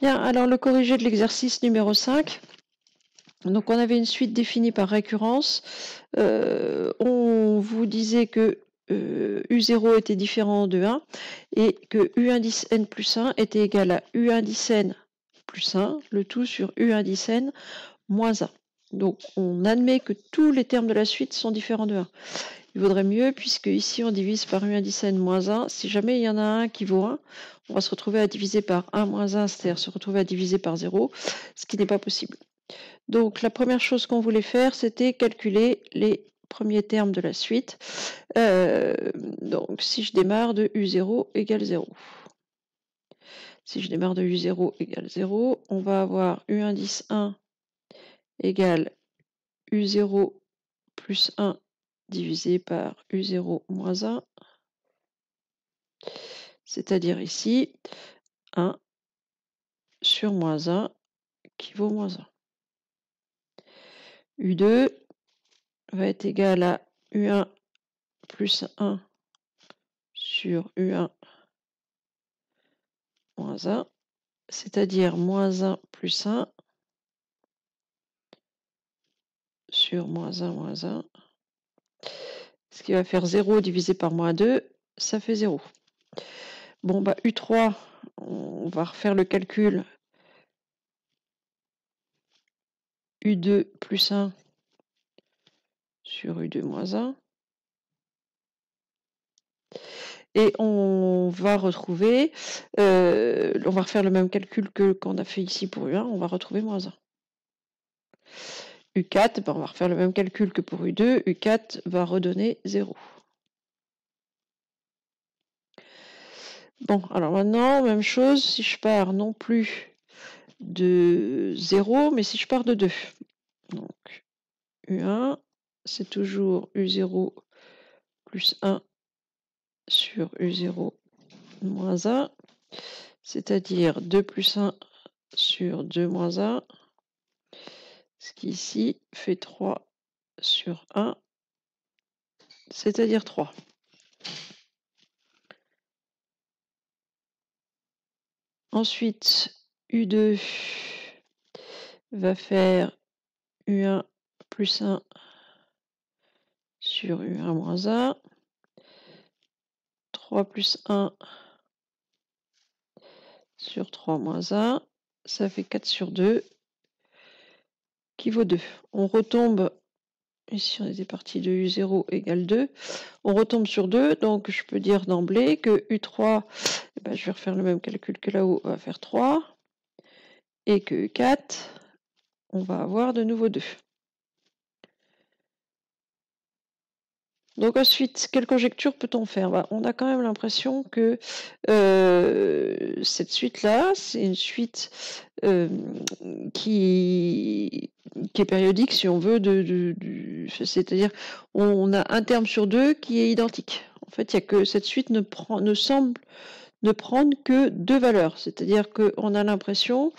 Bien, alors le corrigé de l'exercice numéro 5. Donc on avait une suite définie par récurrence. On vous disait que U0 était différent de 1 et que U indice n plus 1 était égal à U indice n plus 1, le tout sur U indice n moins 1. Donc on admet que tous les termes de la suite sont différents de 1. Il vaudrait mieux, puisque ici on divise par U indice n moins 1, si jamais il y en a un qui vaut 1, on va se retrouver à diviser par 1 moins 1, c'est-à-dire se retrouver à diviser par 0, ce qui n'est pas possible. Donc la première chose qu'on voulait faire, c'était calculer les premiers termes de la suite. Donc si je démarre de U0 égale 0. Si je démarre de U0 égale 0, on va avoir U indice 1 égale U0 plus 1 divisé par U0 moins 1. C'est-à-dire ici 1 sur moins 1 qui vaut moins 1. U2 va être égal à U1 plus 1 sur U1 moins 1, c'est-à-dire moins 1 plus 1 sur moins 1 moins 1, ce qui va faire 0 divisé par moins 2, ça fait 0. Bon, bah U3, on va refaire le calcul. U2 plus 1 sur U2 moins 1. Et on va retrouver, on va refaire le même calcul que qu'on a fait ici pour U1, on va retrouver moins 1. U4, ben on va refaire le même calcul que pour U2, U4 va redonner 0. Bon, alors maintenant, même chose, si je pars non plus de 0, mais si je pars de 2. Donc, U1, c'est toujours U0 plus 1 sur U0 moins 1, c'est-à-dire 2 plus 1 sur 2 moins 1, ce qui ici fait 3 sur 1, c'est-à-dire 3. Ensuite, U2 va faire U1 plus 1 sur U1 moins 1, 3 plus 1 sur 3 moins 1, ça fait 4 sur 2, qui vaut 2. On retombe, ici on était parti de U0 égale 2, on retombe sur 2, donc je peux dire d'emblée que U3, eh ben, je vais refaire le même calcul que là-haut, on va faire 3, et que U4, on va avoir de nouveau 2. Donc ensuite, quelle conjecture peut-on faire? On a quand même l'impression que cette suite-là, c'est une suite qui est périodique, si on veut, c'est-à-dire on a un terme sur deux qui est identique. En fait, il y a que cette suite ne semble ne prendre que deux valeurs, c'est-à-dire qu'on a l'impression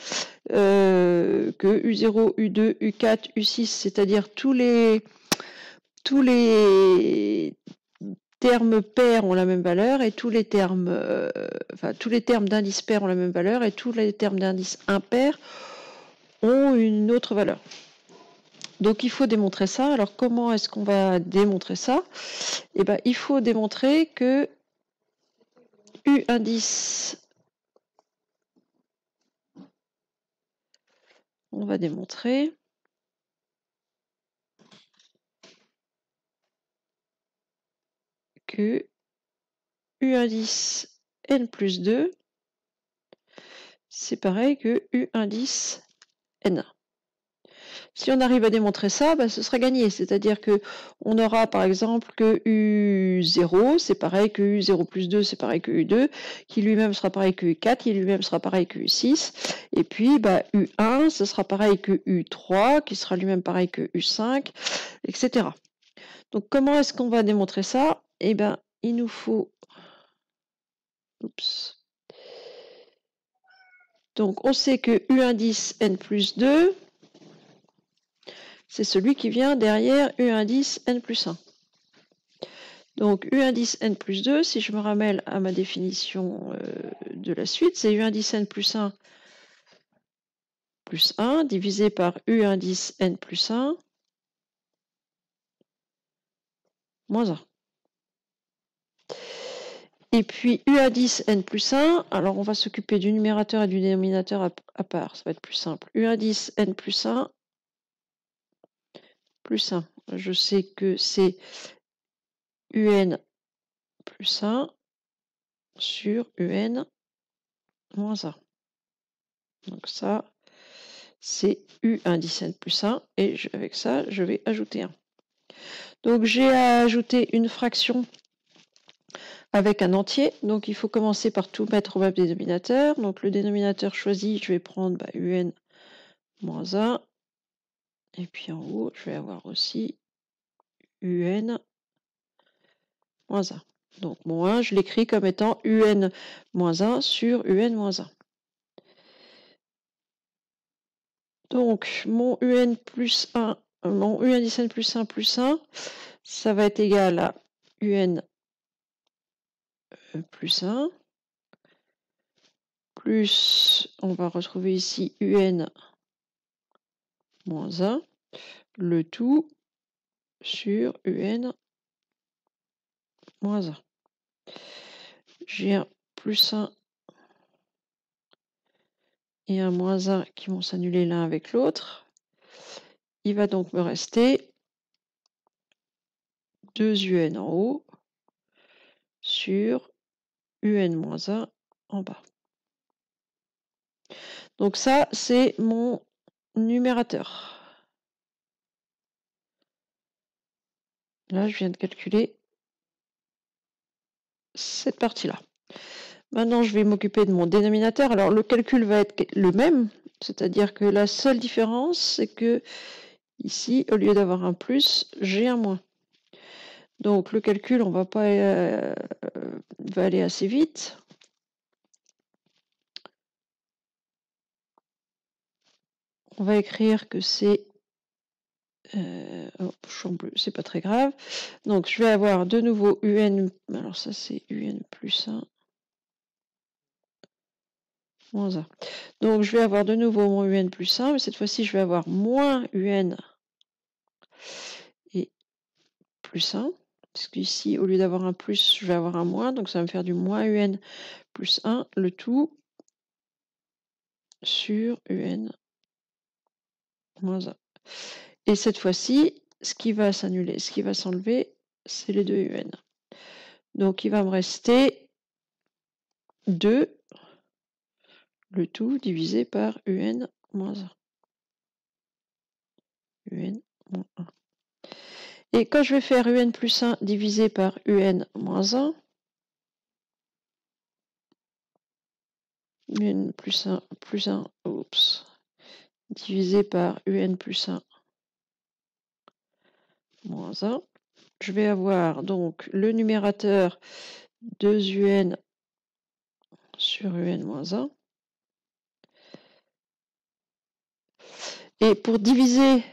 que U0, U2, U4, U6, c'est-à-dire tous les termes pairs ont la même valeur et tous les termes d'indice pair ont la même valeur et tous les termes d'indice impair ont une autre valeur. Donc il faut démontrer ça. Alors comment est-ce qu'on va démontrer ça? Eh bien, il faut démontrer que U indice, on va démontrer que U indice n plus 2, c'est pareil que U indice n. Si on arrive à démontrer ça, ce sera gagné. C'est-à-dire que on aura par exemple que U0, c'est pareil que U0 plus 2, c'est pareil que U2, qui lui-même sera pareil que U4, qui lui-même sera pareil que U6. Et puis U1, ce sera pareil que U3, qui sera lui-même pareil que U5, etc. Donc comment est-ce qu'on va démontrer ça? Eh bien, il nous faut... Oups. Donc on sait que U indice n plus 2, c'est celui qui vient derrière U indice n plus 1. Donc U indice n plus 2, si je me ramène à ma définition de la suite, c'est U indice n plus 1 plus 1 divisé par U indice N plus 1 moins 1. Et puis U indice N plus 1, alors on va s'occuper du numérateur et du dénominateur à part, ça va être plus simple. U indice N plus 1 plus 1. Je sais que c'est UN plus 1 sur UN moins 1. Donc ça, c'est U indice N plus 1. Et avec ça, je vais ajouter 1. Donc j'ai à ajouter une fraction avec un entier. Donc il faut commencer par tout mettre au même dénominateur. Donc le dénominateur choisi, je vais prendre UN moins 1. Et puis en haut, je vais avoir aussi UN moins 1. Donc mon 1, je l'écris comme étant UN moins 1 sur UN moins 1. Donc mon UN plus 1, mon UN indice N plus 1 plus 1, ça va être égal à UN plus 1, plus, on va retrouver ici UN moins 1, le tout sur UN moins 1. J'ai un plus 1 et un moins 1 qui vont s'annuler l'un avec l'autre. Il va donc me rester 2 UN en haut sur UN moins 1 en bas. Donc ça, c'est mon numérateur. Là, je viens de calculer cette partie-là. Maintenant, je vais m'occuper de mon dénominateur. Alors, le calcul va être le même, c'est-à-dire que la seule différence, c'est que ici, au lieu d'avoir un plus, j'ai un moins. Donc, le calcul, on va aller assez vite. On va écrire que c'est... c'est pas très grave. Donc, je vais avoir de nouveau UN... Alors, ça, c'est UN plus 1. Moins 1. Donc, je vais avoir de nouveau mon UN plus 1, mais cette fois-ci, je vais avoir moins UN et plus 1. Parce qu'ici, au lieu d'avoir un plus, je vais avoir un moins. Donc, ça va me faire du moins UN plus 1, le tout sur UN moins 1. Et cette fois-ci, ce qui va s'annuler, ce qui va s'enlever, c'est les 2 UN. Donc, il va me rester 2, le tout divisé par UN moins 1. UN moins 1. Et quand je vais faire UN plus 1 divisé par UN moins 1, UN plus 1, oups, divisé par UN plus 1 moins 1, je vais avoir donc le numérateur 2UN sur UN moins 1. Et pour diviser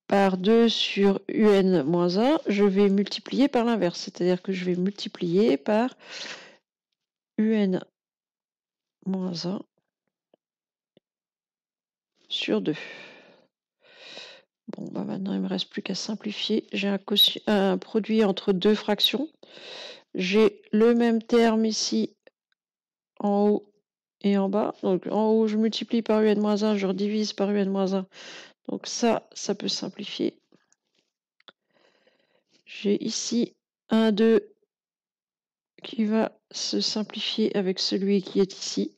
par 2 sur UN moins 1, je vais multiplier par l'inverse, c'est-à-dire que je vais multiplier par UN moins 1 sur 2. Bon, maintenant, il ne me reste plus qu'à simplifier. J'ai un produit entre deux fractions. J'ai le même terme ici en haut et en bas. Donc, en haut, je multiplie par UN-1, je redivise par UN-1. Donc, ça peut simplifier. J'ai ici un 2 qui va se simplifier avec celui qui est ici.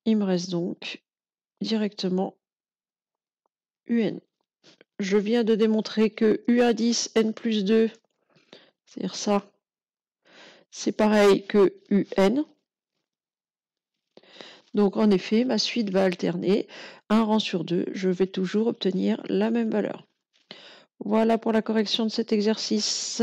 Il me reste donc directement UN. Je viens de démontrer que U indice N plus 2, c'est-à-dire ça, c'est pareil que UN. Donc en effet, ma suite va alterner. Un rang sur 2, je vais toujours obtenir la même valeur. Voilà pour la correction de cet exercice.